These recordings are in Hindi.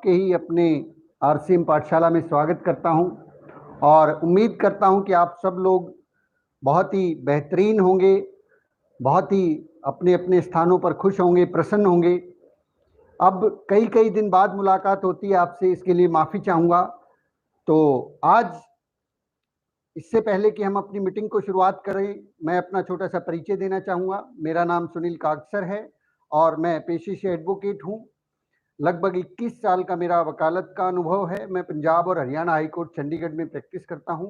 आपके ही अपने आरसीएम पाठशाला में स्वागत करता हूं और उम्मीद करता हूं कि आप सब लोग बहुत ही बेहतरीन होंगे, बहुत ही अपने अपने स्थानों पर खुश होंगे, प्रसन्न होंगे। अब कई कई दिन बाद मुलाकात होती है आपसे, इसके लिए माफ़ी चाहूँगा। तो आज इससे पहले कि हम अपनी मीटिंग को शुरुआत करें, मैं अपना छोटा सा परिचय देना चाहूँगा। मेरा नाम सुनील कागसर है और मैं पेशे से एडवोकेट हूँ। लगभग 21 साल का मेरा वकालत का अनुभव है। मैं पंजाब और हरियाणा हाई कोर्ट चंडीगढ़ में प्रैक्टिस करता हूँ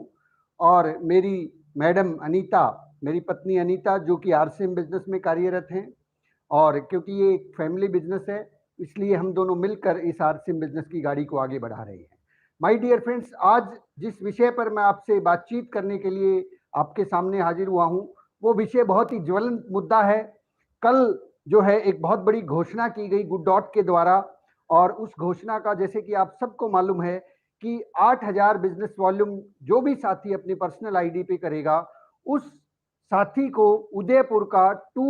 और मेरी मैडम अनीता, मेरी पत्नी अनीता, जो कि आरसीएम बिजनेस में कार्यरत हैं, और क्योंकि ये एक फैमिली बिजनेस है इसलिए हम दोनों मिलकर इस आरसीएम बिजनेस की गाड़ी को आगे बढ़ा रहे हैं। माय डियर फ्रेंड्स, आज जिस विषय पर मैं आपसे बातचीत करने के लिए आपके सामने हाजिर हुआ हूँ, वो विषय बहुत ही ज्वलंत मुद्दा है। कल जो है एक बहुत बड़ी घोषणा की गई गुड डॉट के द्वारा, और उस घोषणा का, जैसे कि आप सबको मालूम है, कि 8000 बिजनेस वॉल्यूम जो भी साथी अपने पर्सनल आईडी पे करेगा, उस साथी को उदयपुर का 2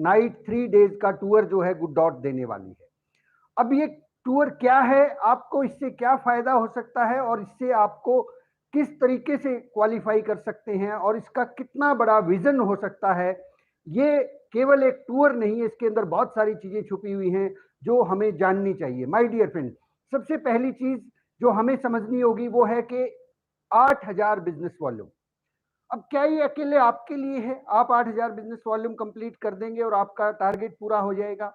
नाइट 3 डेज का टूर जो है गुड डॉट देने वाली है। अब ये टूर क्या है, आपको इससे क्या फायदा हो सकता है और इससे आपको किस तरीके से क्वालिफाई कर सकते हैं और इसका कितना बड़ा विजन हो सकता है, ये केवल एक टूर नहीं है, इसके अंदर बहुत सारी चीजें छुपी हुई हैं जो हमें जाननी चाहिए। माय डियर फ्रेंड, सबसे पहली चीज जो हमें समझनी होगी वो है कि 8000 बिजनेस वॉल्यूम। अब क्या ये अकेले आपके लिए है? आप 8000 बिजनेस वॉल्यूम कंप्लीट कर देंगे और आपका टारगेट पूरा हो जाएगा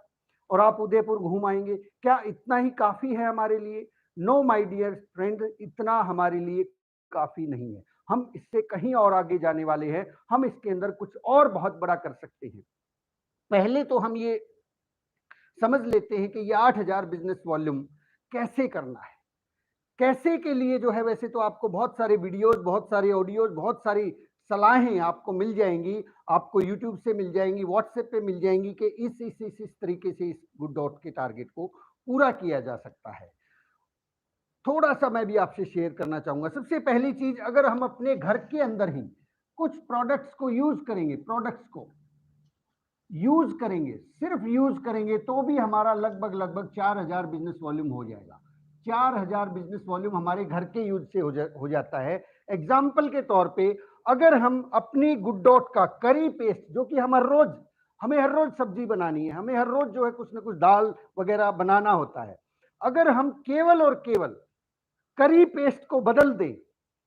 और आप उदयपुर घूम आएंगे? क्या इतना ही काफी है हमारे लिए? नो माय डियर फ्रेंड, इतना हमारे लिए काफी नहीं है। हम इससे कहीं और आगे जाने वाले हैं। हम इसके अंदर कुछ और बहुत बड़ा कर सकते हैं। पहले तो हम ये समझ लेते हैं कि ये 8000 बिजनेस वॉल्यूम कैसे करना है। कैसे के लिए जो है, वैसे तो आपको बहुत सारे वीडियोस, बहुत सारे ऑडियोज, बहुत सारी सलाहें आपको मिल जाएंगी, आपको यूट्यूब से मिल जाएंगी, व्हाट्सएप पे मिल जाएंगी कि इस तरीके से इस गुड डॉट के टारगेट को पूरा किया जा सकता है। थोड़ा सा मैं भी आपसे शेयर करना चाहूंगा। सबसे पहली चीज, अगर हम अपने घर के अंदर ही कुछ प्रोडक्ट्स को यूज करेंगे, प्रोडक्ट्स को यूज करेंगे, सिर्फ यूज करेंगे, तो भी हमारा लगभग 4000 बिजनेस वॉल्यूम हो जाएगा। 4000 बिजनेस वॉल्यूम हमारे घर के यूज से हो जाता है। एग्जाम्पल के तौर पे, अगर हम अपनी गुड डॉट का करी पेस्ट, जो कि हमें हर रोज सब्जी बनानी है, हमें हर रोज जो है कुछ ना कुछ दाल वगैरह बनाना होता है, अगर हम केवल और केवल करी पेस्ट को बदल दें,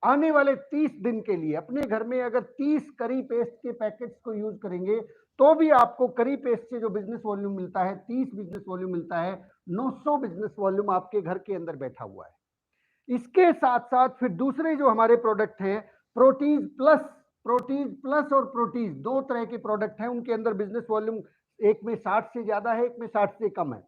आने वाले 30 दिन के लिए अपने घर में अगर 30 करी पेस्ट के पैकेट्स को यूज करेंगे, तो भी आपको करी पेस्ट से जो बिजनेस वॉल्यूम मिलता है, 30 बिजनेस वॉल्यूम मिलता है। 900 बिजनेस वॉल्यूम आपके घर के अंदर बैठा हुआ है। इसके साथ साथ फिर दूसरे जो हमारे प्रोडक्ट हैं, प्रोटीज प्लस और प्रोटीज, दो तरह के प्रोडक्ट हैं, उनके अंदर बिजनेस वॉल्यूम एक में 60 से ज्यादा है, एक में 60 से कम है।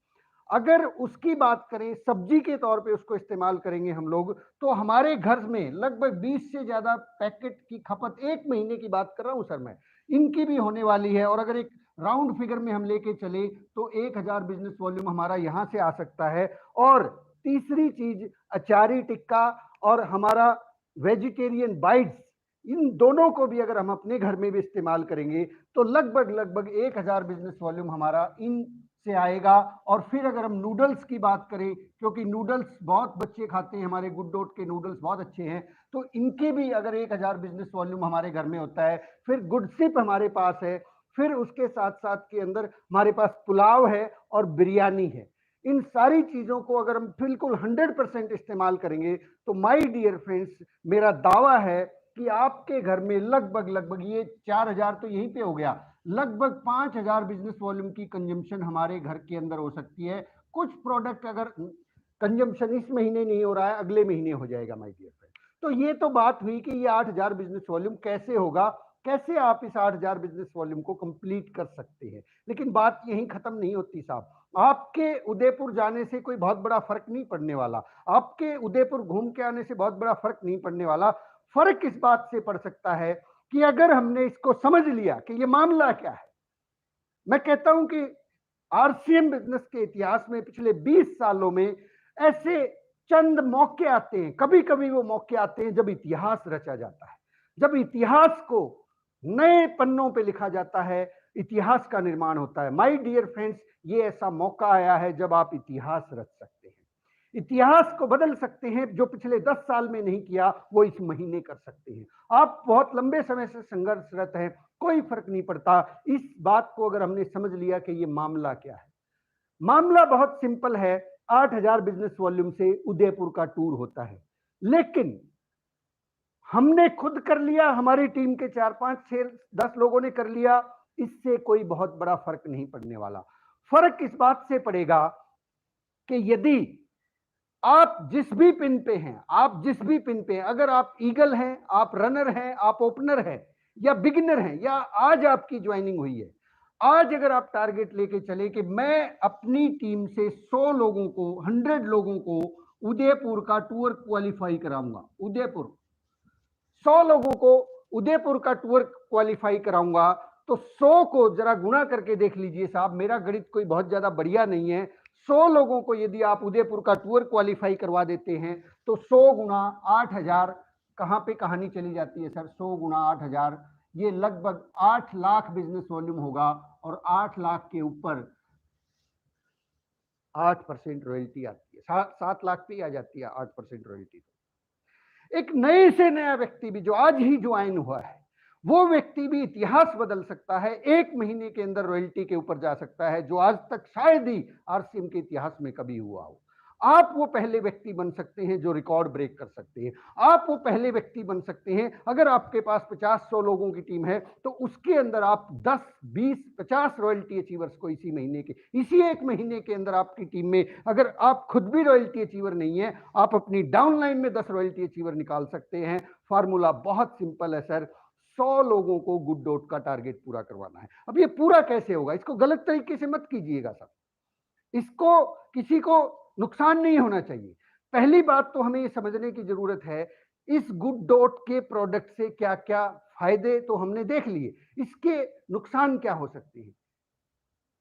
अगर उसकी बात करें, सब्जी के तौर पे उसको इस्तेमाल करेंगे हम लोग, तो हमारे घर में लगभग 20 से ज्यादा पैकेट की खपत, एक महीने की बात कर रहा हूं सर मैं, इनकी भी होने वाली है। और अगर एक राउंड फिगर में हम लेके चले तो 1000 बिजनेस वॉल्यूम हमारा यहां से आ सकता है। और तीसरी चीज, अचारी टिक्का और हमारा वेजिटेरियन बाइट्स, इन दोनों को भी अगर हम अपने घर में भी इस्तेमाल करेंगे तो लगभग 1000 बिजनेस वॉल्यूम हमारा इन से आएगा। और फिर अगर हम नूडल्स की बात करें, क्योंकि नूडल्स बहुत बच्चे खाते हैं, हमारे गुड डॉट के नूडल्स बहुत अच्छे हैं, तो इनके भी अगर 1000 बिजनेस वॉल्यूम हमारे घर में होता है। फिर गुडसिप हमारे पास है, फिर उसके साथ साथ के अंदर हमारे पास पुलाव है और बिरयानी है। इन सारी चीजों को अगर हम बिल्कुल 100% इस्तेमाल करेंगे तो माय डियर फ्रेंड्स, मेरा दावा है कि आपके घर में लगभग ये 4000 तो यहीं पे हो गया, लगभग 5000 बिजनेस वॉल्यूम की कंजम्पशन हमारे घर के अंदर हो सकती है। कुछ प्रोडक्ट अगर कंजम्पशन इस महीने नहीं हो रहा है, अगले महीने हो जाएगा माय डियर फ्रेंड। तो ये तो बात हुई कि ये 8000 बिजनेस वॉल्यूम कैसे होगा, कैसे आप इस 8000 बिजनेस वॉल्यूम को कंप्लीट कर सकते हैं। लेकिन बात यहीं खत्म नहीं होती साहब। आपके उदयपुर जाने से कोई बहुत बड़ा फर्क नहीं पड़ने वाला, आपके उदयपुर घूम के आने से बहुत बड़ा फर्क नहीं पड़ने वाला। फर्क इस बात से पड़ सकता है कि अगर हमने इसको समझ लिया कि ये मामला क्या है। मैं कहता हूं कि आरसीएम बिजनेस के इतिहास में पिछले 20 सालों में ऐसे चंद मौके आते हैं, कभी कभी वो मौके आते हैं जब इतिहास रचा जाता है, जब इतिहास को नए पन्नों पे लिखा जाता है, इतिहास का निर्माण होता है। माय डियर फ्रेंड्स, ये ऐसा मौका आया है जब आप इतिहास रच सकते हैं। इतिहास को बदल सकते हैं। जो पिछले 10 साल में नहीं किया वो इस महीने कर सकते हैं। आप बहुत लंबे समय से संघर्षरत हैं, कोई फर्क नहीं पड़ता। इस बात को अगर हमने समझ लिया कि ये मामला क्या है, मामला बहुत सिंपल है। 8,000 बिजनेस वॉल्यूम से उदयपुर का टूर होता है, लेकिन हमने खुद कर लिया, हमारी टीम के 4, 5, 6, 10 लोगों ने कर लिया, इससे कोई बहुत बड़ा फर्क नहीं पड़ने वाला। फर्क इस बात से पड़ेगा कि यदि आप जिस भी पिन पे हैं, अगर आप ईगल हैं, आप रनर हैं, आप ओपनर हैं या बिगिनर हैं, या आज आपकी ज्वाइनिंग हुई है, आज अगर आप टारगेट लेके चले कि मैं अपनी टीम से 100 लोगों को, 100 लोगों को उदयपुर का टूर क्वालिफाई कराऊंगा, 100 लोगों को उदयपुर का टूर क्वालिफाई कराऊंगा, तो 100 को जरा गुणा करके देख लीजिए साहब, मेरा गणित कोई बहुत ज्यादा बढ़िया नहीं है। 100 लोगों को यदि आप उदयपुर का टूर क्वालिफाई करवा देते हैं तो 100 गुणा 8,000, कहां पे कहानी चली जाती है सर? 100 गुणा 8,000, ये लगभग 8 लाख बिजनेस वॉल्यूम होगा, और 8 लाख के ऊपर 8% रॉयल्टी आती है। 7 लाख पे आ जाती है 8% रॉयल्टी। एक नए से नया व्यक्ति भी जो आज ही ज्वाइन हुआ है, वो व्यक्ति भी इतिहास बदल सकता है, 1 महीने के अंदर रॉयल्टी के ऊपर जा सकता है, जो आज तक शायद ही आरसीएम के इतिहास में कभी हुआ हो। आप वो पहले व्यक्ति बन सकते हैं जो रिकॉर्ड ब्रेक कर सकते हैं। आप वो पहले व्यक्ति बन सकते हैं, अगर आपके पास 50-100 लोगों की टीम है तो उसके अंदर आप 10, 20, 50 रॉयल्टी अचीवर्स को इसी 1 महीने के अंदर आपकी टीम में, अगर आप खुद भी रॉयल्टी अचीवर नहीं है, आप अपनी डाउनलाइन में 10 रॉयल्टी अचीवर निकाल सकते हैं। फार्मूला बहुत सिंपल है सर, 100 लोगों को गुड डॉट का टारगेट पूरा करवाना है। अब ये पूरा कैसे होगा, इसको गलत तरीके से मत कीजिएगा सर, इसको किसी को नुकसान नहीं होना चाहिए। पहली बात तो हमें ये समझने की जरूरत है, इस गुड डॉट के प्रोडक्ट से क्या क्या फायदे तो हमने देख लिए, इसके नुकसान क्या हो सकते हैं।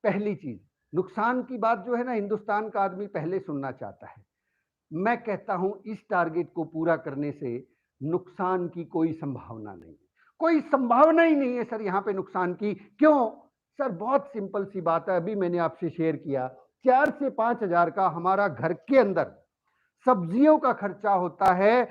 पहली चीज, नुकसान की बात जो है ना, हिंदुस्तान का आदमी पहले सुनना चाहता है। मैं कहता हूं इस टारगेट को पूरा करने से नुकसान की कोई संभावना नहीं, कोई संभावना ही नहीं है सर यहां पे नुकसान की। क्यों सर? बहुत सिंपल सी बात है, अभी मैंने आपसे शेयर किया, 4 से 5 हजार का हमारा घर के अंदर सब्जियों का खर्चा होता है,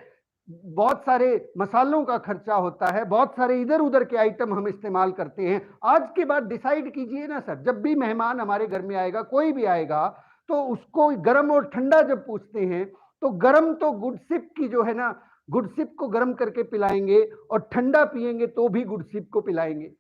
बहुत सारे मसालों का खर्चा होता है, बहुत सारे इधर उधर के आइटम हम इस्तेमाल करते हैं। आज के बाद डिसाइड कीजिए ना सर, जब भी मेहमान हमारे घर में आएगा, कोई भी आएगा, तो उसको गर्म और ठंडा जब पूछते हैं तो गर्म तो गुडसिप की जो है ना, गुडसिप को गर्म करके पिलाएंगे, और ठंडा पिएंगे तो भी गुडसिप को पिलाएंगे,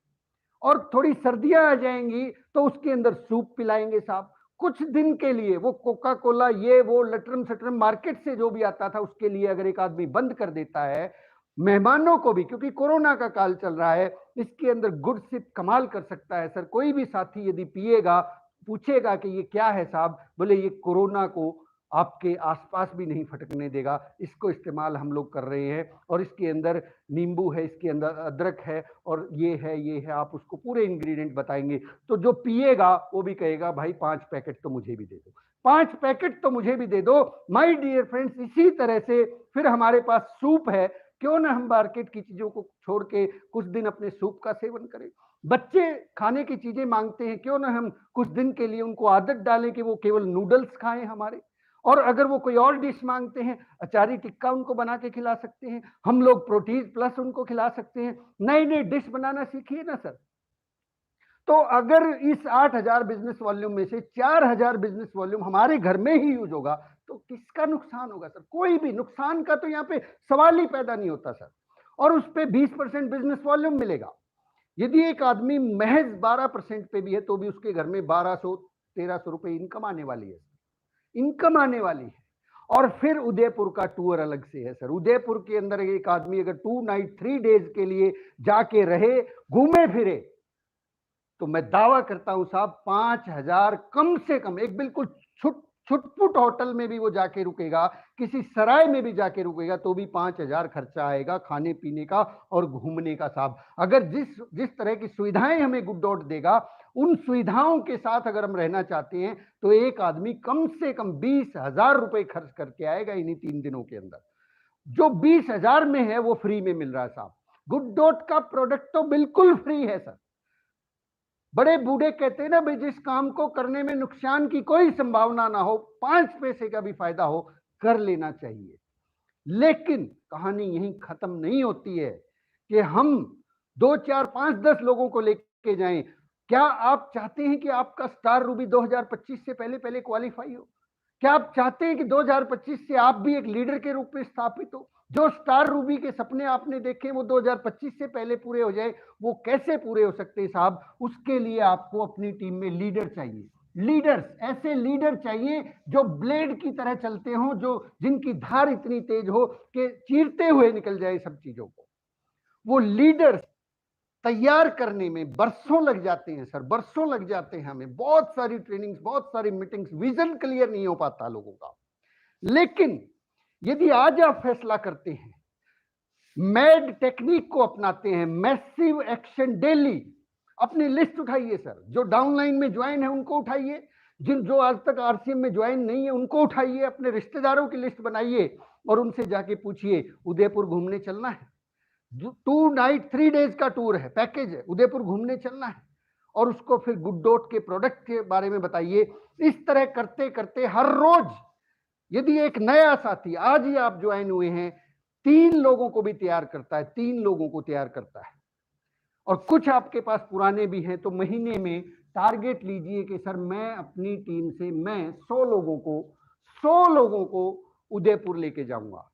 और थोड़ी सर्दियां आ जाएंगी तो उसके अंदर सूप पिलाएंगे साहब। कुछ दिन के लिए वो कोका कोला, ये वो लटरम सटरम मार्केट से जो भी आता था, उसके लिए अगर एक आदमी बंद कर देता है, मेहमानों को भी, क्योंकि कोरोना का काल चल रहा है, इसके अंदर गुड सिप कमाल कर सकता है सर। कोई भी साथी यदि पिएगा, पूछेगा कि ये क्या है साहब, बोले ये कोरोना को आपके आसपास भी नहीं फटकने देगा, इसको इस्तेमाल हम लोग कर रहे हैं, और इसके अंदर नींबू है, इसके अंदर अदरक है, और ये है, आप उसको पूरे इंग्रेडिएंट बताएंगे, तो जो पिएगा वो भी कहेगा भाई 5 पैकेट तो मुझे भी दे दो, 5 पैकेट तो मुझे भी दे दो। माय डियर फ्रेंड्स, इसी तरह से फिर हमारे पास सूप है, क्यों ना हम मार्केट की चीजों को छोड़ के कुछ दिन अपने सूप का सेवन करें। बच्चे खाने की चीजें मांगते हैं, क्यों ना हम कुछ दिन के लिए उनको आदत डालें कि वो केवल नूडल्स खाएं हमारे, और अगर वो कोई और डिश मांगते हैं, अचारी टिक्का उनको बना के खिला सकते हैं, हम लोग प्रोटीन प्लस उनको खिला सकते हैं। नई नई डिश बनाना सीखिए ना सर। तो अगर इस 8,000 बिजनेस वॉल्यूम में से 4,000 बिजनेस वॉल्यूम हमारे घर में ही यूज होगा, तो किसका नुकसान होगा सर? कोई भी नुकसान का तो यहाँ पे सवाल ही पैदा नहीं होता सर। और उस पर 20% बिजनेस वॉल्यूम मिलेगा। यदि एक आदमी महज 12% पे भी है तो भी उसके घर में 1,200-1,300 रुपए इनकम आने वाली है, इनकम आने वाली है। और फिर उदयपुर का टूर अलग से है सर। उदयपुर के अंदर एक आदमी अगर 2 नाइट 3 डेज के लिए जाके रहे, घूमे फिरे, तो मैं दावा करता हूं साहब 5,000 कम से कम, एक बिल्कुल छुटपुट होटल में भी वो जाके रुकेगा, किसी सराय में भी जाके रुकेगा, तो भी 5,000 खर्चा आएगा खाने पीने का और घूमने का साहब। अगर जिस तरह की सुविधाएं हमें गुड डॉट देगा, उन सुविधाओं के साथ अगर हम रहना चाहते हैं, तो एक आदमी कम से कम 20,000 रुपए खर्च करके आएगा इन्हीं 3 दिनों के अंदर। जो 20,000 में है वो फ्री में मिल रहा है साहब। गुड डॉट का प्रोडक्ट तो बिल्कुल फ्री है सर। बड़े बूढ़े कहते हैं ना भाई, जिस काम को करने में नुकसान की कोई संभावना ना हो, 5 पैसे का भी फायदा हो, कर लेना चाहिए। लेकिन कहानी यहीं खत्म नहीं होती है कि हम 2, 4, 5, 10 लोगों को लेके जाएं। क्या आप चाहते हैं कि आपका स्टार रूबी 2025 से पहले पहले क्वालिफाई हो? क्या आप चाहते हैं कि 2025 से आप भी एक लीडर के रूप में स्थापित हो? जो स्टार रूबी के सपने आपने देखे वो 2025 से पहले पूरे हो जाए, वो कैसे पूरे हो सकते हैं साहब? उसके लिए आपको अपनी टीम में लीडर चाहिए। लीडर्स, ऐसे लीडर चाहिए जो ब्लेड की तरह चलते हों, जो जिनकी धार इतनी तेज हो कि चीरते हुए निकल जाए सब चीजों को। वो लीडर्स तैयार करने में बरसों लग जाते हैं सर, बरसों लग जाते हैं हमें। बहुत सारी ट्रेनिंग्स, बहुत सारी मीटिंग्स, विजन क्लियर नहीं हो पाता लोगों का। लेकिन यदि आज आप फैसला करते हैं, मैड टेक्निक को अपनाते हैं, मैसिव एक्शन डेली, अपनी लिस्ट उठाइए सर। जो डाउनलाइन में ज्वाइन है उनको उठाइए, जो आज तक आरसीएम में ज्वाइन नहीं है उनको उठाइए, अपने रिश्तेदारों की लिस्ट बनाइए और उनसे जाके पूछिए उदयपुर घूमने चलना है। 2 नाइट 3 डेज का टूर है, पैकेज है, उदयपुर घूमने चलना है। और उसको फिर गुड डॉट के प्रोडक्ट के बारे में बताइए। इस तरह करते करते हर रोज यदि एक नया साथी, आज ही आप ज्वाइन हुए हैं, 3 लोगों को भी तैयार करता है, 3 लोगों को तैयार करता है। और कुछ आपके पास पुराने भी हैं, तो महीने में टारगेट लीजिए कि सर मैं अपनी टीम से मैं 100 लोगों को उदयपुर लेके जाऊंगा।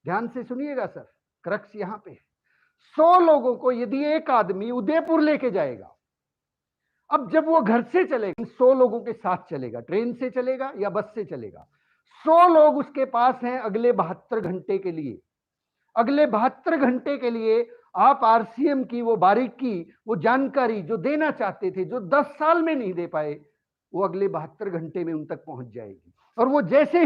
ध्यान से सुनिएगा सर, क्रक्स यहां पे 100 लोगों को यदि एक आदमी उदयपुर लेके जाएगा, अब जब वो घर से चलेगा 100 लोगों के साथ चलेगा, ट्रेन से चलेगा या बस से चलेगा, 100 लोग उसके पास हैं अगले 72 घंटे के लिए। अगले 72 घंटे के लिए आप आरसीएम की वो बारीकी, वो जानकारी जो देना चाहते थे, जो 10 साल में नहीं दे पाए, वो अगले 72 घंटे में उन तक पहुंच जाएगी। और वो जैसे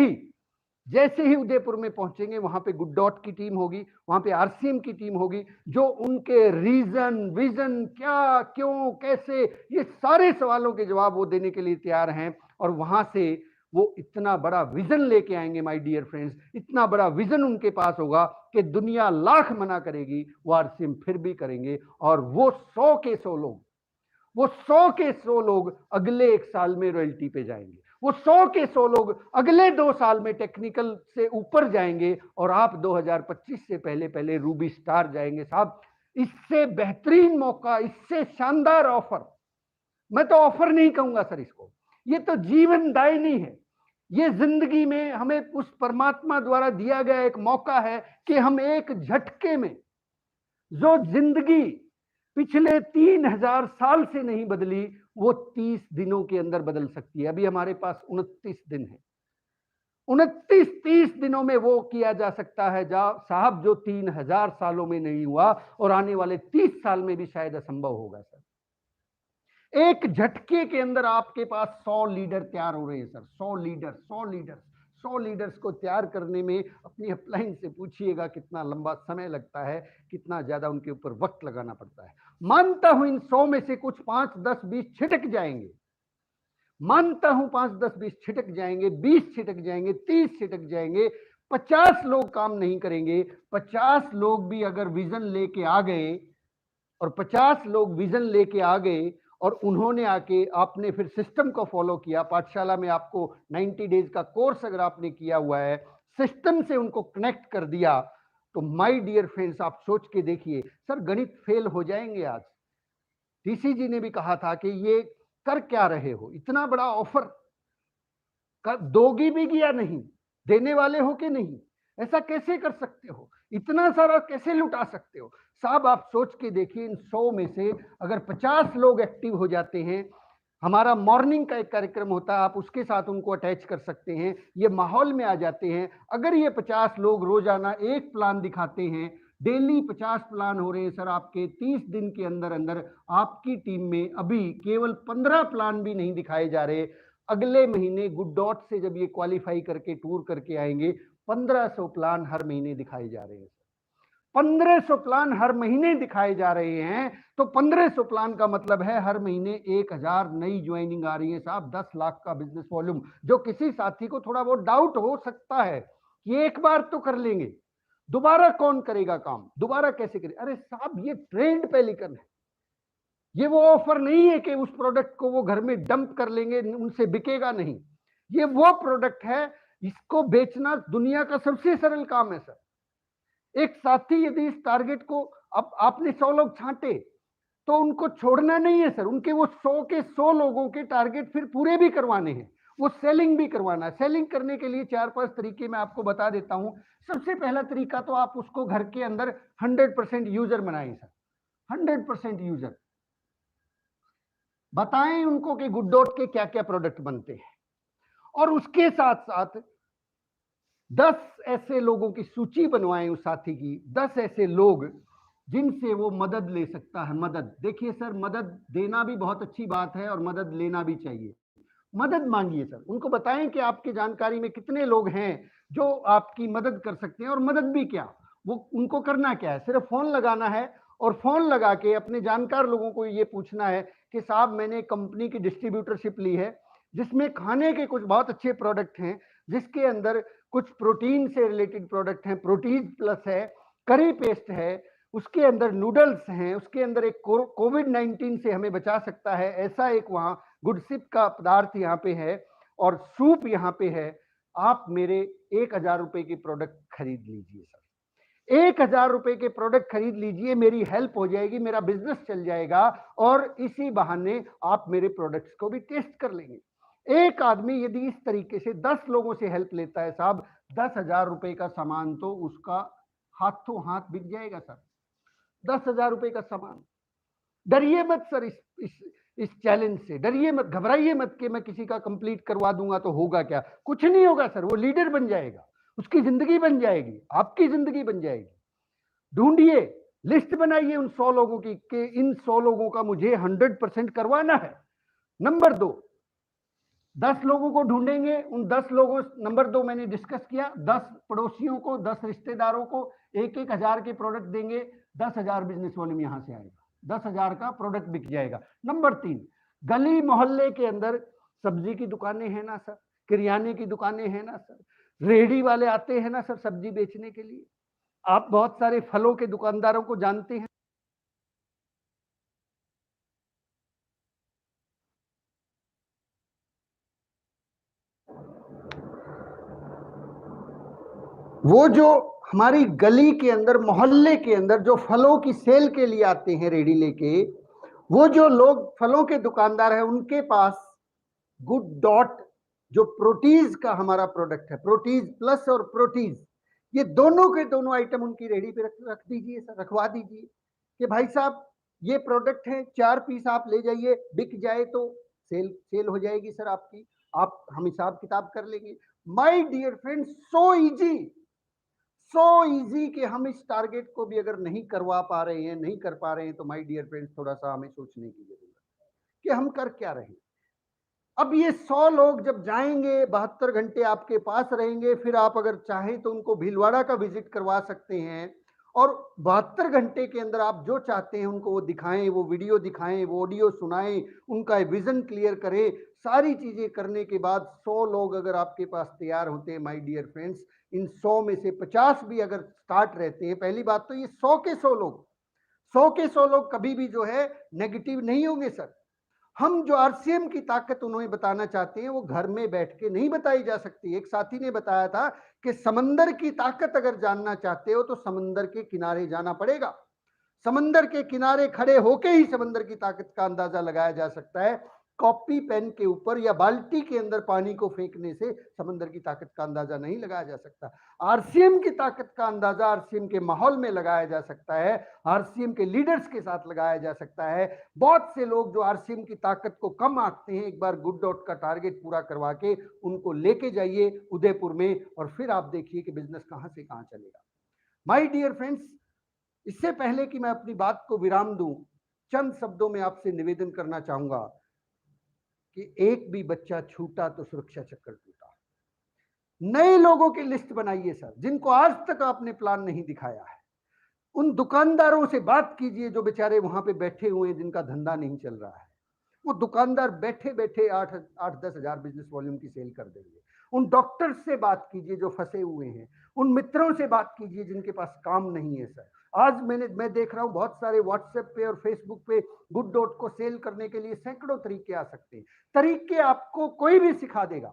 ही उदयपुर में पहुंचेंगे, वहां पे गुड डॉट की टीम होगी, वहां पे आरसीएम की टीम होगी, जो उनके रीजन, विजन, क्या, क्यों, कैसे, ये सारे सवालों के जवाब वो देने के लिए तैयार हैं। और वहां से वो इतना बड़ा विजन लेके आएंगे माय डियर फ्रेंड्स, इतना बड़ा विजन उनके पास होगा कि दुनिया लाख मना करेगी, वो आरसीएम फिर भी करेंगे। और वो 100 के 100 लोग, वो 100 के 100 लोग अगले 1 साल में रॉयल्टी पे जाएंगे। वो 100 के 100 लोग अगले 2 साल में टेक्निकल से ऊपर जाएंगे। और आप 2025 से पहले पहले रूबी स्टार जाएंगे साहब। इससे बेहतरीन मौका, इससे शानदार ऑफर, मैं तो ऑफर नहीं कहूंगा सर इसको, ये तो जीवन दायिनी है। ये जिंदगी में हमें उस परमात्मा द्वारा दिया गया एक मौका है कि हम एक झटके में, जो जिंदगी पिछले 3000 साल से नहीं बदली, वो 30 दिनों के अंदर बदल सकती है। अभी हमारे पास 29 दिन है, 29-30 दिनों में वो किया जा सकता है साहब जो 3000 सालों में नहीं हुआ, और आने वाले 30 साल में भी शायद असंभव होगा सर। एक झटके के अंदर आपके पास 100 लीडर तैयार हो रहे हैं सर। 100 लीडर्स को तैयार करने में अपनी अपलाइन से पूछिएगा कितना लंबा समय लगता है, कितना ज्यादा उनके ऊपर वक्त लगाना पड़ता है। मानता हूं इन 100 में से कुछ 5, 10, 20 छिटक जाएंगे, मानता हूं 5, 10, 20 छिटक जाएंगे, 20 छिटक जाएंगे, 30 छिटक जाएंगे, 50 लोग काम नहीं करेंगे। 50 लोग भी अगर विजन लेके आ गए, और 50 लोग विजन लेके आ गए, और उन्होंने आके, आपने फिर सिस्टम को फॉलो किया, पाठशाला में आपको 90 डेज का कोर्स अगर आपने किया हुआ है, सिस्टम से उनको कनेक्ट कर दिया, तो माय डियर फ्रेंड्स आप सोच के देखिए सर, गणित फेल हो जाएंगे आज। टीसी जी ने भी कहा था कि ये कर क्या रहे हो, इतना बड़ा ऑफर दोगी भी या नहीं, देने वाले हो कि नहीं, ऐसा कैसे कर सकते हो, इतना सारा कैसे लुटा सकते हो साहब? आप सोच के देखिए, इन 100 में से अगर 50 लोग एक्टिव हो जाते हैं, हमारा मॉर्निंग का एक कार्यक्रम होता है, आप उसके साथ उनको अटैच कर सकते हैं, ये माहौल में आ जाते हैं। अगर ये 50 लोग रोजाना एक प्लान दिखाते हैं, डेली 50 प्लान हो रहे हैं सर आपके, 30 दिन के अंदर अंदर आपकी टीम में अभी केवल 15 प्लान भी नहीं दिखाए जा रहे। अगले महीने गुड डॉट से जब ये क्वालिफाई करके टूर करके आएंगे, 1500 प्लान हर महीने दिखाए जा रहे हैं। 1500 प्लान हर महीने दिखाए जा रहे हैं, तो 1500 प्लान का मतलब है हर महीने 1000 नई ज्वाइनिंग आ रही है साहब। 10 लाख का बिजनेस वॉल्यूम, जो किसी साथी को थोड़ा बहुत डाउट हो सकता है कि एक बार तो कर लेंगे, दोबारा कौन करेगा काम, दोबारा कैसे करें? अरे साहब, ये ट्रेंड पेलिकन है, ये वो ऑफर नहीं है कि उस प्रोडक्ट को वो घर में डंप कर लेंगे, उनसे बिकेगा नहीं। ये वो प्रोडक्ट है इसको बेचना दुनिया का सबसे सरल काम है सर। एक साथी यदि इस टारगेट को, अब आपने 100 लोग छांटे तो उनको छोड़ना नहीं है सर, उनके वो 100 के 100 लोगों के टारगेट फिर पूरे भी करवाने हैं, वो सेलिंग भी करवाना है। सेलिंग करने के लिए 4-5 तरीके मैं आपको बता देता हूं। सबसे पहला तरीका तो आप उसको घर के अंदर 100% यूजर बनाएं सर, 100% यूजर। बताएं उनको कि गुड डॉट के क्या क्या प्रोडक्ट बनते हैं, और उसके साथ साथ 10 ऐसे लोगों की सूची बनवाएं उस साथी की, 10 ऐसे लोग जिनसे वो मदद ले सकता है। मदद, देखिए सर, मदद देना भी बहुत अच्छी बात है और मदद लेना भी चाहिए। मदद मांगिए सर, उनको बताएं कि आपकी जानकारी में कितने लोग हैं जो आपकी मदद कर सकते हैं। और मदद भी क्या, वो उनको करना क्या है, सिर्फ फोन लगाना है, और फोन लगा के अपने जानकार लोगों को ये पूछना है कि साहब मैंने कंपनी की डिस्ट्रीब्यूटरशिप ली है जिसमें खाने के कुछ बहुत अच्छे प्रोडक्ट हैं, जिसके अंदर कुछ प्रोटीन से रिलेटेड प्रोडक्ट हैं, प्रोटीन प्लस है, करी पेस्ट है, उसके अंदर नूडल्स हैं, उसके अंदर एक कोविड-19 से हमें बचा सकता है ऐसा एक वहां गुडसिप का पदार्थ यहाँ पे है, और सूप यहाँ पे है। आप मेरे 1000 रुपए के प्रोडक्ट खरीद लीजिए सर, 1000 रुपए के प्रोडक्ट खरीद लीजिए, मेरी हेल्प हो जाएगी, मेरा बिजनेस चल जाएगा, और इसी बहाने आप मेरे प्रोडक्ट्स को भी टेस्ट कर लेंगे। एक आदमी यदि इस तरीके से 10 लोगों से हेल्प लेता है साहब, 10,000 रुपए का सामान तो उसका हाथों हाथ बिक जाएगा सर, 10,000 रुपए का सामान। डरिए मत सर, इस चैलेंज से डरिए मत, घबराइए मत कि मैं किसी का कंप्लीट करवा दूंगा तो होगा क्या, कुछ नहीं होगा सर, वो लीडर बन जाएगा, उसकी जिंदगी बन जाएगी, आपकी जिंदगी बन जाएगी। ढूंढिए, लिस्ट बनाइए उन 100 लोगों की कि इन 100 लोगों का मुझे 100% करवाना है। नंबर 2, 10 लोगों को ढूंढेंगे, उन 10 लोगों, नंबर 2 मैंने डिस्कस किया, 10 पड़ोसियों को, 10 रिश्तेदारों को 1-1 हजार के प्रोडक्ट देंगे, 10,000 बिजनेस वॉल्यूम यहां से आएगा, 10,000 का प्रोडक्ट बिक जाएगा। नंबर 3, गली मोहल्ले के अंदर सब्जी की दुकानें हैं ना सर, किरियाने की दुकानें हैं ना सर, रेहड़ी वाले आते हैं ना सर सब्जी बेचने के लिए, आप बहुत सारे फलों के दुकानदारों को जानते हैं। वो जो हमारी गली के अंदर, मोहल्ले के अंदर जो फलों की सेल के लिए आते हैं रेडी लेके, वो जो लोग फलों के दुकानदार हैं, उनके पास गुड डॉट जो प्रोटीज का हमारा प्रोडक्ट है, प्रोटीज प्लस और प्रोटीज, ये दोनों के दोनों आइटम उनकी रेडी पे रख दीजिए सर, रखवा दीजिए कि भाई साहब ये प्रोडक्ट है, 4 पीस आप ले जाइए, बिक जाए तो सेल हो जाएगी सर आपकी, आप हम हिसाब किताब कर लेंगे। My dear friends, so easy कि हम इस टारगेट को भी अगर नहीं करवा पा रहे हैं, नहीं कर पा रहे हैं, तो माय डियर फ्रेंड्स थोड़ा सा हमें सोचने की जरूरत है कि हम कर क्या रहे हैं। अब ये 100 लोग जब जाएंगे, 72 घंटे आपके पास रहेंगे, फिर आप अगर चाहें तो उनको भीलवाड़ा का विजिट करवा सकते हैं, और 72 घंटे के अंदर आप जो चाहते हैं उनको वो दिखाएं, वो वीडियो दिखाएं, वो ऑडियो सुनाएं, उनका विजन क्लियर करें। सारी चीजें करने के बाद 100 लोग अगर आपके पास तैयार होते हैं माय डियर फ्रेंड्स, इन 100 में से 50 भी अगर स्टार्ट रहते हैं, पहली बात तो ये 100 के 100 लोग, 100 के 100 लोग कभी भी जो है नेगेटिव नहीं होंगे सर। हम जो आरसीएम की ताकत उन्हें बताना चाहते हैं वो घर में बैठ के नहीं बताई जा सकती। एक साथी ने बताया था कि समंदर की ताकत अगर जानना चाहते हो तो समंदर के किनारे जाना पड़ेगा, समंदर के किनारे खड़े होके ही समंदर की ताकत का अंदाजा लगाया जा सकता है। कॉपी पेन के ऊपर या बाल्टी के अंदर पानी को फेंकने से समंदर की ताकत का अंदाजा नहीं लगाया जा सकता। आरसीएम की ताकत का अंदाजा आरसीएम के माहौल में लगाया जा सकता है, आरसीएम के लीडर्स के साथ लगाया जा सकता है। बहुत से लोग जो आरसीएम की ताकत को कम आंकते हैं, एक बार गुड डॉट का टारगेट पूरा करवा के उनको लेके जाइए उदयपुर में, और फिर आप देखिए कि बिजनेस कहां से कहां चलेगा। माय डियर फ्रेंड्स, इससे पहले कि मैं अपनी बात को विराम दूं, चंद शब्दों में आपसे निवेदन करना चाहूंगा कि एक भी बच्चा छूटा तो सुरक्षा चक्र टूटा। नए लोगों की लिस्ट बनाइए सर, जिनको आज तक आपने प्लान नहीं दिखाया है। उन दुकानदारों से बात कीजिए जो बेचारे वहां पे बैठे हुए हैं, जिनका धंधा नहीं चल रहा है। वो दुकानदार बैठे बैठे 8-10 हजार बिजनेस वॉल्यूम की सेल कर देंगे। उन डॉक्टर्स से बात कीजिए जो फंसे हुए हैं, उन मित्रों से बात कीजिए जिनके पास काम नहीं है सर। आज मैं देख रहा हूं बहुत सारे व्हाट्सएप पे और फेसबुक पे गुड डॉट को सेल करने के लिए सैकड़ों तरीके आ सकते हैं। तरीके आपको कोई भी सिखा देगा,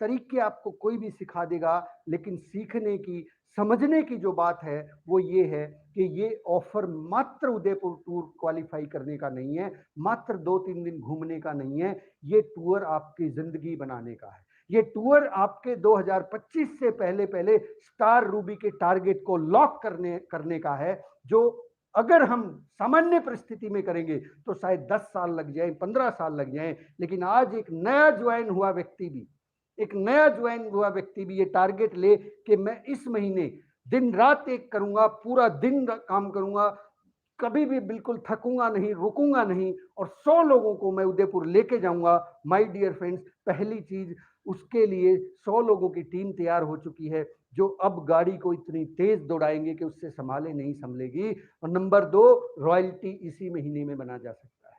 तरीके आपको कोई भी सिखा देगा, लेकिन सीखने की, समझने की जो बात है वो ये है कि ये ऑफर मात्र उदयपुर टूर क्वालिफाई करने का नहीं है, मात्र 2-3 दिन घूमने का नहीं है, ये टूर आपकी जिंदगी बनाने का है। ये टूर आपके 2025 से पहले पहले स्टार रूबी के टारगेट को लॉक करने का है, जो अगर हम सामान्य परिस्थिति में करेंगे तो शायद 10 साल लग जाए, 15 साल लग जाए, लेकिन आज एक नया ज्वाइन हुआ व्यक्ति भी ये टारगेट ले कि मैं इस महीने दिन रात एक करूंगा, पूरा दिन काम करूंगा, कभी भी बिल्कुल थकूंगा नहीं, रुकूंगा नहीं, और 100 लोगों को मैं उदयपुर लेके जाऊंगा। माय डियर फ्रेंड्स, पहली चीज, उसके लिए 100 लोगों की टीम तैयार हो चुकी है, जो अब गाड़ी को इतनी तेज दौड़ाएंगे कि उससे संभाले नहीं संभलेगी। और नंबर 2, रॉयल्टी इसी महीने में बना जा सकता है।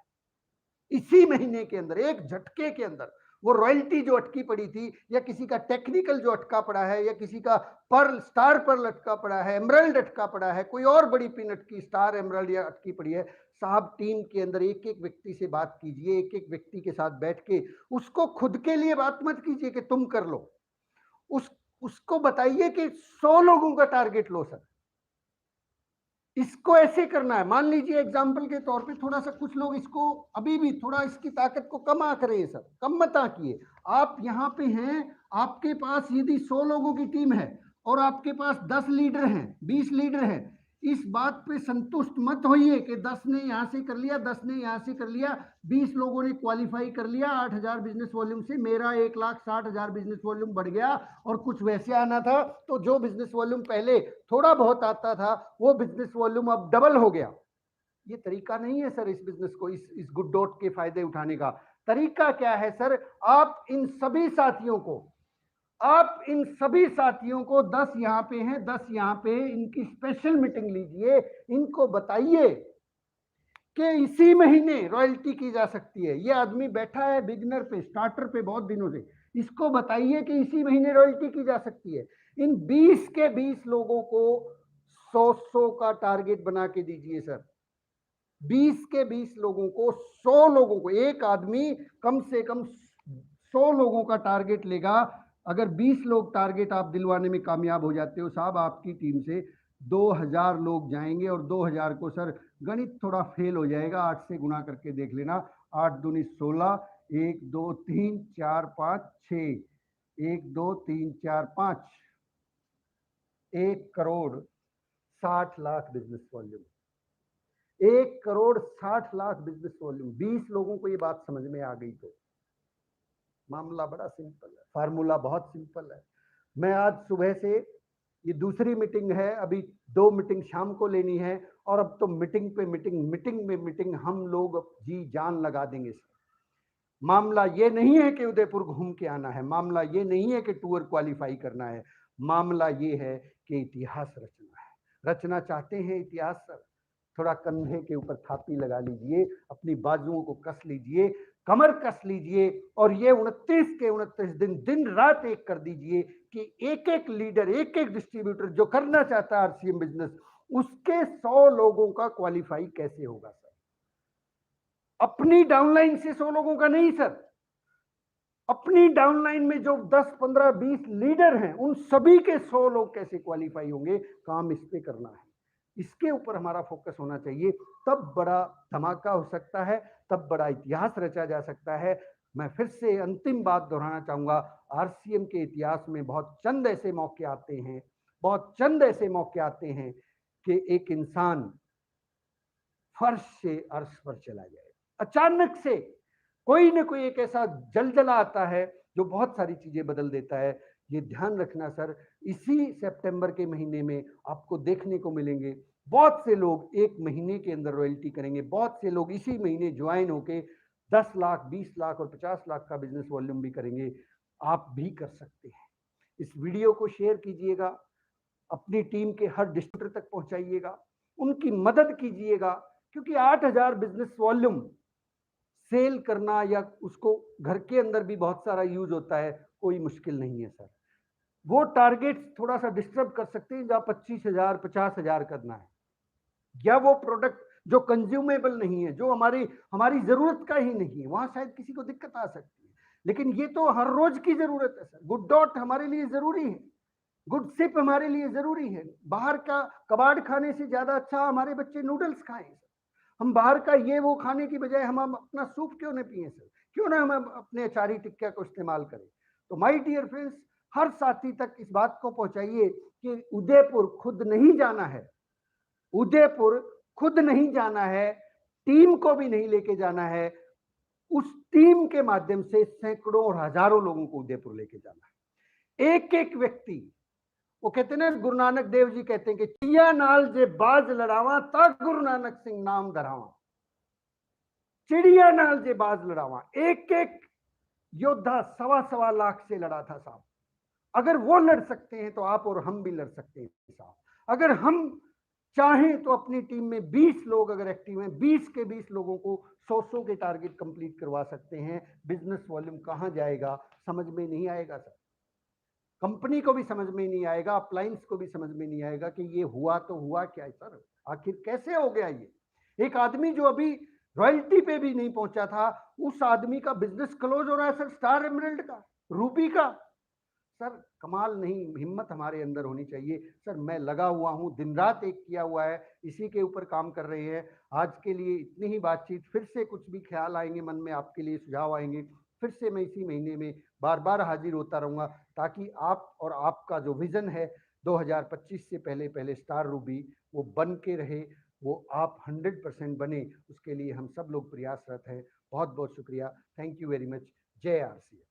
इसी महीने के अंदर, एक झटके के अंदर, वो रॉयल्टी जो अटकी पड़ी थी, या किसी का टेक्निकल जो अटका पड़ा है, या किसी का पर्ल, स्टार पर्ल अटका पड़ा है, एमरल्ड अटका पड़ा है, कोई और बड़ी पिन अटकी, स्टार एमरल्ड या अटकी पड़ी है, साहब टीम के अंदर एक एक व्यक्ति से बात कीजिए, एक एक व्यक्ति के साथ बैठ के, उसको खुद के लिए बात मत कीजिए कि तुम कर लो, उसको बताइए कि 100 लोगों का टारगेट लो सर, इसको ऐसे करना है। मान लीजिए एग्जाम्पल के तौर पे, थोड़ा सा कुछ लोग इसको अभी भी थोड़ा इसकी ताकत को कम आंकड़े सर, कम मत आंकिए। आप यहाँ पे हैं, आपके पास यदि 100 लोगों की टीम है और आपके पास 10 लीडर हैं, 20 लीडर हैं, इस बात पे संतुष्ट मत होइए कि 10 ने यहां से कर लिया, 10 ने यहां से कर लिया, 20 लोगों ने क्वालिफाई कर लिया 8,000 बिजनेस वॉल्यूम से, मेरा 1,60,000 बिजनेस वॉल्यूम बढ़ गया, और कुछ वैसे आना था तो जो बिजनेस वॉल्यूम पहले थोड़ा बहुत आता था वो बिजनेस वॉल्यूम अब डबल हो गया। ये तरीका नहीं है सर इस बिजनेस को, इस गुड डॉट के फायदे उठाने का। तरीका क्या है सर? आप इन सभी साथियों को 10 यहां पे हैं, 10 यहां पे, इनकी स्पेशल मीटिंग लीजिए, इनको बताइए कि इसी महीने रॉयल्टी की जा सकती है। ये आदमी बैठा है बिगिनर पे, स्टार्टर पे बहुत दिनों से, इसको बताइए कि इसी महीने रॉयल्टी की जा सकती है। इन 20 के 20 लोगों को 100 का टारगेट बना के दीजिए सर। 20 के 20 लोगों को, 100 लोगों को, एक आदमी कम से कम 100 लोगों का टारगेट लेगा। अगर 20 लोग टारगेट आप दिलवाने में कामयाब हो जाते हो साहब, आपकी टीम से 2000 लोग जाएंगे, और 2000 को सर, गणित थोड़ा फेल हो जाएगा, 8 से गुना करके देख लेना, 8 दूनी 16, 1 2 3 4 5 6, 1 2 3 4 5, 1,60,00,000 बिजनेस वॉल्यूम, 1,60,00,000 बिजनेस वॉल्यूम। 20 लोगों को ये बात समझ में आ गई तो मामला बड़ा सिंपल है, फार्मूला बहुत सिंपल है। मैं आज सुबह से, ये दूसरी मीटिंग है, अभी 2 मीटिंग शाम को लेनी है, और अब तो मीटिंग पे मीटिंग हम लोग जी जान लगा देंगे सर। मामला ये नहीं है कि उदयपुर घूम के आना है, मामला ये नहीं है कि टूर क्वालिफाई करना है, मामला ये है कि इतिहास रचना है। रचना चाहते हैं इतिहास सर? थोड़ा कंधे के ऊपर थापी लगा लीजिए, अपनी बाजुओं को कस लीजिए, कमर कस लीजिए, और ये 29 के 29 दिन दिन रात एक कर दीजिए कि एक एक लीडर, एक एक डिस्ट्रीब्यूटर जो करना चाहता है आरसीएम बिजनेस, उसके 100 लोगों का क्वालिफाई कैसे होगा सर? अपनी डाउनलाइन से 100 लोगों का नहीं सर, अपनी डाउनलाइन में जो 10 15 20 लीडर हैं, उन सभी के 100 लोग कैसे क्वालिफाई होंगे, काम इस पे करना है, इसके ऊपर हमारा फोकस होना चाहिए। तब बड़ा धमाका हो सकता है, तब बड़ा इतिहास रचा जा सकता है। मैं फिर से अंतिम बात दोहराना चाहूंगा, आरसीएम के इतिहास में बहुत चंद ऐसे मौके आते हैं, कि एक इंसान फर्श से अर्श पर चला जाए, अचानक से कोई ना कोई एक ऐसा जलजला आता है जो बहुत सारी चीजें बदल देता है। ये ध्यान रखना सर, इसी सितंबर के महीने में आपको देखने को मिलेंगे बहुत से लोग एक महीने के अंदर रॉयल्टी करेंगे, बहुत से लोग इसी महीने ज्वाइन होके 10 लाख, 20 लाख और 50 लाख का बिजनेस वॉल्यूम भी करेंगे। आप भी कर सकते हैं। इस वीडियो को शेयर कीजिएगा, अपनी टीम के हर डिस्ट्रीब्यूटर तक पहुंचाइएगा, उनकी मदद कीजिएगा, क्योंकि 8,000 बिजनेस वॉल्यूम सेल करना या उसको घर के अंदर भी बहुत सारा यूज होता है, कोई मुश्किल नहीं है सर। वो टारगेट थोड़ा सा डिस्टर्ब कर सकते हैं जहां 25,000 50,000 करना है, या वो प्रोडक्ट जो कंज्यूमेबल नहीं है, जो हमारी जरूरत का ही नहीं है, वहां शायद किसी को दिक्कत आ सकती है। लेकिन ये तो हर रोज की जरूरत है सर। गुड डॉट हमारे लिए जरूरी है, गुड सिप हमारे लिए जरूरी है। बाहर का कबाड़ खाने से ज्यादा अच्छा हमारे बच्चे नूडल्स खाएं सर। हम बाहर का ये वो खाने की बजाय हम अपना सूप क्यों नहीं पिए सर? क्यों ना हम अपने अचारी टिक्का को इस्तेमाल करें? तो माय डियर फ्रेंड्स, हर साथी तक इस बात को पहुंचाइए कि उदयपुर खुद नहीं जाना है, उदयपुर खुद नहीं जाना है, टीम को भी नहीं लेके जाना है, उस टीम के माध्यम से सैकड़ों और हजारों लोगों को उदयपुर लेके जाना है। एक एक व्यक्ति, वो कहते ना, गुरु नानक देव जी कहते हैं कि चिड़िया नाल जे बाज लड़ावा ता गुरु नानक सिंह नाम धरावा। चिड़िया नाल जे बाज लड़ावा, एक एक योद्धा 1.25 लाख से लड़ा था साहब। अगर वो लड़ सकते हैं तो आप और हम भी लड़ सकते हैं साहब। अगर हम चाहें तो अपनी टीम में 20 लोग अगर एक्टिव हैं, 20 के 20 लोगों को 100 के टारगेट कंप्लीट करवा सकते हैं। बिजनेस वॉल्यूम कहां जाएगा समझ में नहीं आएगा सर। कंपनी को भी समझ में नहीं आएगा, अप्लायंस को भी समझ में नहीं आएगा कि ये हुआ तो हुआ क्या है सर, आखिर कैसे हो गया ये। एक आदमी जो अभी रॉयल्टी पे भी नहीं पहुंचा था, उस आदमी का बिजनेस क्लोज हो रहा है सर, स्टार एमरल्ड का, रूबी का। सर कमाल नहीं, हिम्मत हमारे अंदर होनी चाहिए सर। मैं लगा हुआ हूं, दिन रात एक किया हुआ है, इसी के ऊपर काम कर रहे हैं। आज के लिए इतनी ही बातचीत। फिर से कुछ भी ख्याल आएंगे मन में, आपके लिए सुझाव आएंगे, फिर से मैं इसी महीने में बार बार हाजिर होता रहूंगा, ताकि आप और आपका जो विजन है 2025 से पहले पहले स्टार रूबी वो बन के रहे, वो आप 100% बने। उसके लिए हम सब लोग प्रयासरत हैं। बहुत बहुत शुक्रिया। Thank you very much. जय आरसीएस।